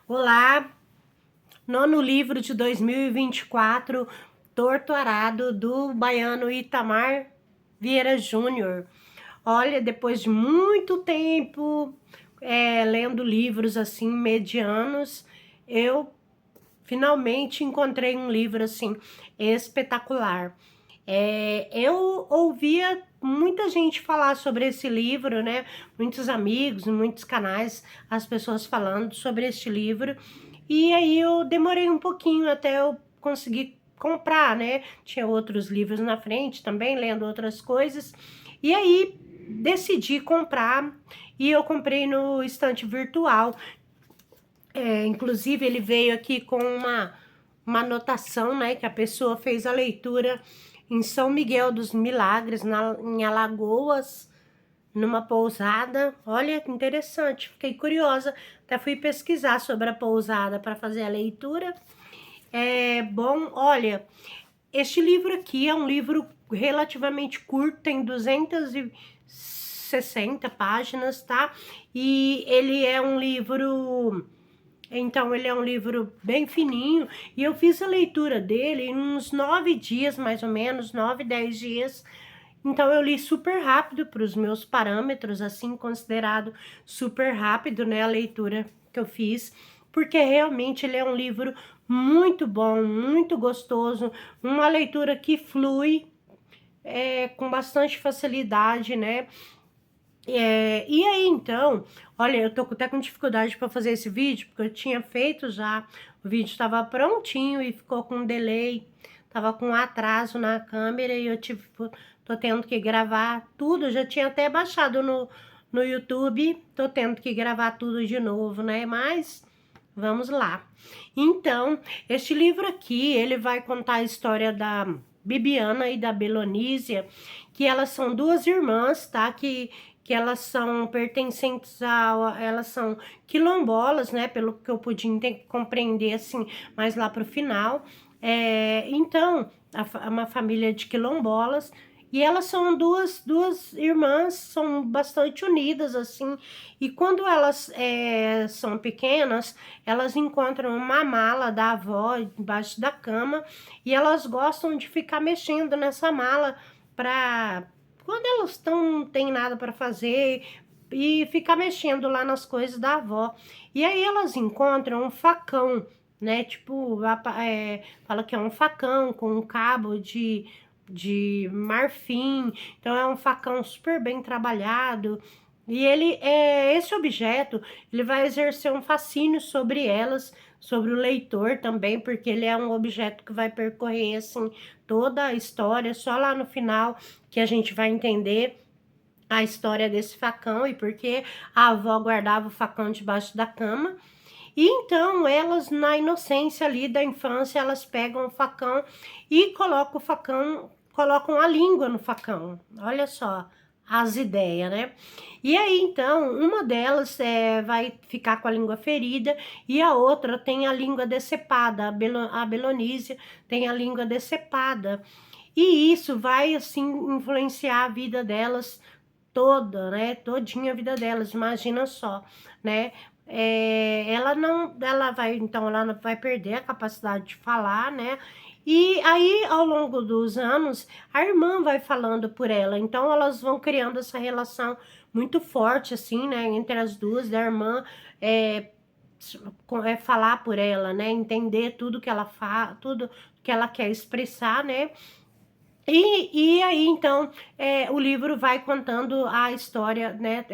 Olá, nono livro de 2024, Torto Arado, do baiano Itamar Vieira Júnior. Olha, depois de muito tempo lendo livros assim, medianos, eu finalmente encontrei um livro assim, espetacular. Eu ouvia muita gente falar sobre esse livro, né? Muitos amigos, muitos canais, as pessoas falando sobre este livro. E aí eu demorei um pouquinho até eu conseguir comprar, né? Tinha outros livros na frente também, lendo outras coisas. E aí decidi comprar e eu comprei no estante virtual. Inclusive ele veio aqui com uma anotação, né? Que a pessoa fez a leitura em São Miguel dos Milagres, em Alagoas, numa pousada. Olha que interessante, fiquei curiosa. Até fui pesquisar sobre a pousada para fazer a leitura. Bom, olha, este livro aqui é um livro relativamente curto, tem 260 páginas, tá? E ele é um livro... Então, ele é um livro bem fininho e eu fiz a leitura dele em uns 9 dias, mais ou menos, 9, 10 dias. Então, eu li super rápido para os meus parâmetros, assim, considerado super rápido, né, a leitura que eu fiz, porque realmente ele é um livro muito bom, muito gostoso, uma leitura que flui com bastante facilidade, né? E aí, então, olha, eu tô até com dificuldade para fazer esse vídeo, porque eu tinha feito já, o vídeo estava prontinho e ficou com um delay, tava com um atraso na câmera e tô tendo que gravar tudo, já tinha até baixado no YouTube, tô tendo que gravar tudo de novo, né? Mas vamos lá. Então, este livro aqui, ele vai contar a história da Bibiana e da Belonísia, que elas são duas irmãs, tá? Que elas são pertencentes elas são quilombolas, né? Pelo que eu pude compreender, assim, mais lá pro final. Então, uma família de quilombolas, e elas são duas irmãs, são bastante unidas, assim, e quando elas são pequenas, elas encontram uma mala da avó embaixo da cama, e elas gostam de ficar mexendo nessa mala para quando elas não tem nada para fazer e ficar mexendo lá nas coisas da avó. E aí elas encontram um facão, né? Tipo, fala que é um facão com um cabo de marfim. Então é um facão super bem trabalhado. E esse objeto, ele vai exercer um fascínio sobre elas, sobre o leitor também, porque ele é um objeto que vai percorrer, assim, toda a história, só lá no final que a gente vai entender a história desse facão e porque a avó guardava o facão debaixo da cama. E então elas, na inocência ali da infância, elas pegam o facão e colocam a língua no facão. Olha só as ideias, né? E aí então uma delas vai ficar com a língua ferida e a outra tem a língua decepada, a Belonísia tem a língua decepada. E isso vai assim influenciar a vida delas toda, né? Todinha a vida delas, imagina só, né? Ela não vai perder a capacidade de falar, né? E aí, ao longo dos anos, a irmã vai falando por ela, então elas vão criando essa relação muito forte, assim, né? Entre as duas, da irmã falar por ela, né? Entender tudo que ela fala, tudo que ela quer expressar, né? E aí, então, o livro vai contando a história, né?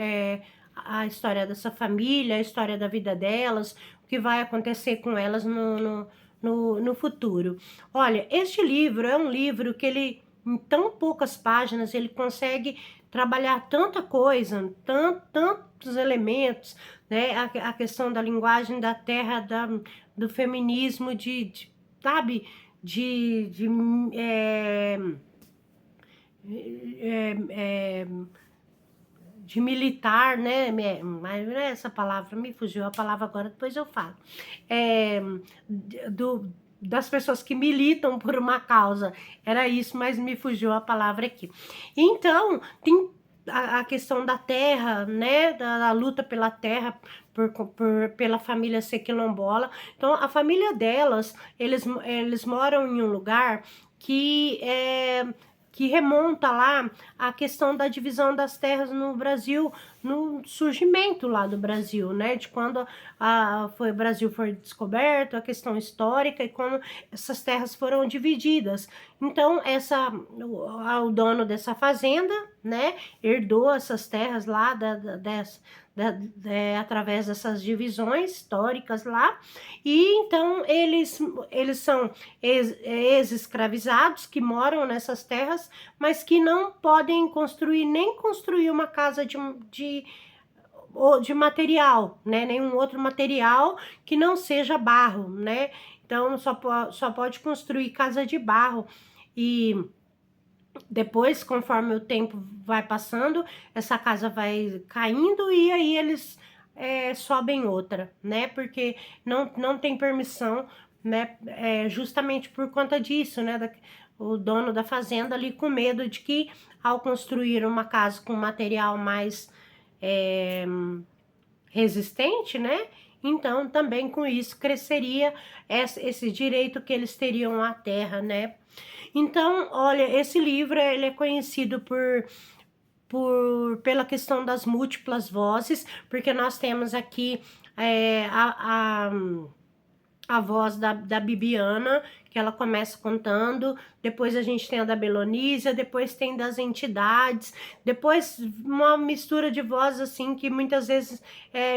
A história dessa família, a história da vida delas, o que vai acontecer com elas no futuro. Olha, este livro é um livro que ele, em tão poucas páginas, ele consegue trabalhar tanta coisa, tantos elementos, né? A questão da linguagem da terra, do feminismo, sabe? De é, é, de militar, né? Mas não é essa palavra, me fugiu a palavra agora, depois eu falo. É, das pessoas que militam por uma causa, era isso, mas me fugiu a palavra aqui. Então, tem a questão da terra, né? Da luta pela terra, pela família ser quilombola. Então, a família delas, eles moram em um lugar que remonta lá a questão da divisão das terras no Brasil, no surgimento lá do Brasil, né? De quando o Brasil foi descoberto, a questão histórica e como essas terras foram divididas. Então, o dono dessa fazenda, né, herdou essas terras lá através dessas divisões históricas lá, e então eles são ex-escravizados que moram nessas terras, mas que não podem nem construir uma casa de material, né? Nenhum outro material que não seja barro, né? Então só pode construir casa de barro. E depois, conforme o tempo vai passando, essa casa vai caindo e aí eles sobem outra, né? Porque não tem permissão, né? Justamente por conta disso, né? O dono da fazenda ali com medo de que ao construir uma casa com material mais resistente, né? Então também com isso cresceria esse direito que eles teriam à terra, né? Então, olha, esse livro ele é conhecido pela questão das múltiplas vozes, porque nós temos aqui a voz da Bibiana, que ela começa contando, depois a gente tem a da Belonísia, depois tem das entidades, depois uma mistura de vozes assim, que muitas vezes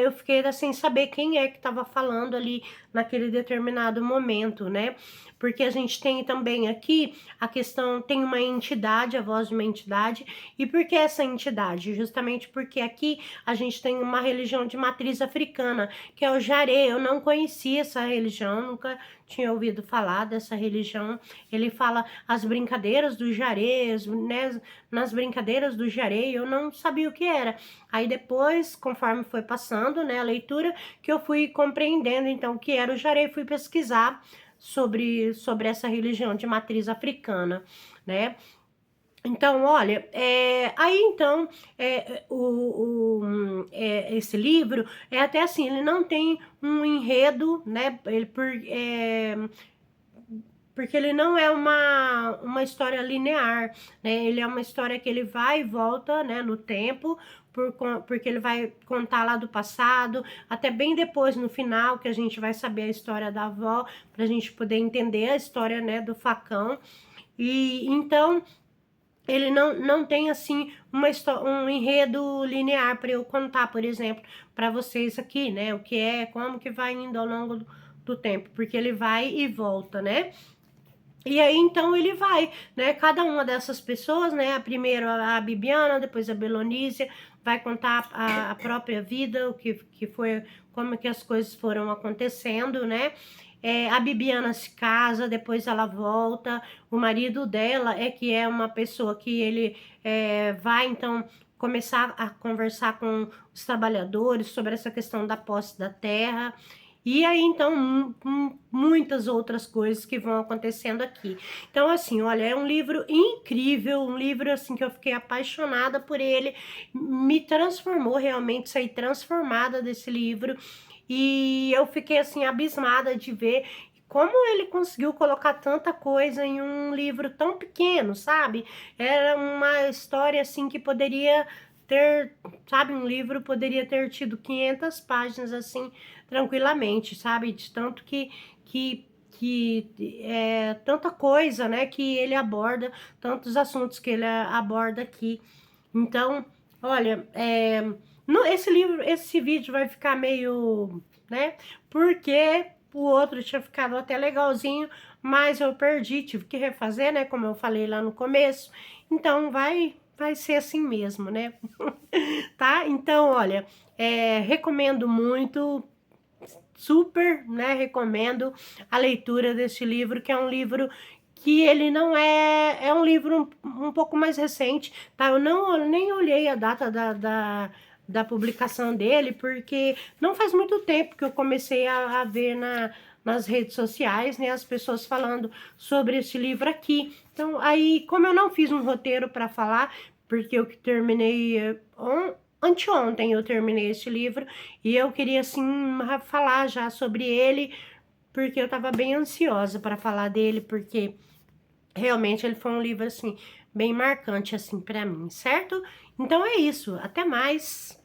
eu fiquei sem saber quem é que estava falando ali naquele determinado momento, né? Porque a gente tem também aqui a questão, tem uma entidade, a voz de uma entidade, e por que essa entidade? Justamente porque aqui a gente tem uma religião de matriz africana, que é o Jaré. Eu não conhecia essa religião, nunca tinha ouvido falar dessa religião. Ele fala as brincadeiras dos Jarés, né? Nas brincadeiras do Jaré, eu não sabia o que era. Aí depois, conforme foi passando, né, a leitura, que eu fui compreendendo então o que era o Jaré, fui pesquisar sobre essa religião de matriz africana, né? Então, olha, aí então, esse livro é até assim, ele não tem um enredo, né? Porque ele não é uma história linear, né? Ele é uma história que ele vai e volta, né, no tempo, porque ele vai contar lá do passado, até bem depois, no final, que a gente vai saber a história da avó, pra gente poder entender a história, né, do facão. E então ele não tem assim um enredo linear para eu contar, por exemplo, para vocês aqui, né? O que como que vai indo ao longo do tempo, porque ele vai e volta, né? E aí, então, ele vai, né? Cada uma dessas pessoas, né? A primeira a Bibiana, depois a Belonísia, vai contar a própria vida, o que foi, como que as coisas foram acontecendo, né? A Bibiana se casa, depois ela volta. O marido dela que é uma pessoa que ele vai, então, começar a conversar com os trabalhadores sobre essa questão da posse da terra. E aí, então, muitas outras coisas que vão acontecendo aqui. Então, assim, olha, é um livro incrível, um livro, assim, que eu fiquei apaixonada por ele, me transformou realmente, saí transformada desse livro, e eu fiquei, assim, abismada de ver como ele conseguiu colocar tanta coisa em um livro tão pequeno, sabe? Era uma história, assim, que poderia ter, sabe, um livro poderia ter tido 500 páginas, assim, tranquilamente, sabe? De tanto que é tanta coisa, né, que ele aborda, tantos assuntos que ele aborda aqui. Então, olha, esse vídeo vai ficar meio, né, porque o outro tinha ficado até legalzinho, mas eu perdi, tive que refazer, né, como eu falei lá no começo. Então, vai ser assim mesmo, né? Tá? Então, olha, recomendo muito, super, né, recomendo a leitura deste livro, que é um livro que ele não é um livro um pouco mais recente, tá? Eu nem olhei a data da publicação dele, porque não faz muito tempo que eu comecei a ver nas redes sociais, né, as pessoas falando sobre esse livro aqui. Então, aí, como eu não fiz um roteiro para falar, porque eu terminei anteontem eu terminei esse livro e eu queria, assim, falar já sobre ele, porque eu tava bem ansiosa para falar dele, porque realmente ele foi um livro, assim, bem marcante, assim, para mim, certo? Então é isso, até mais!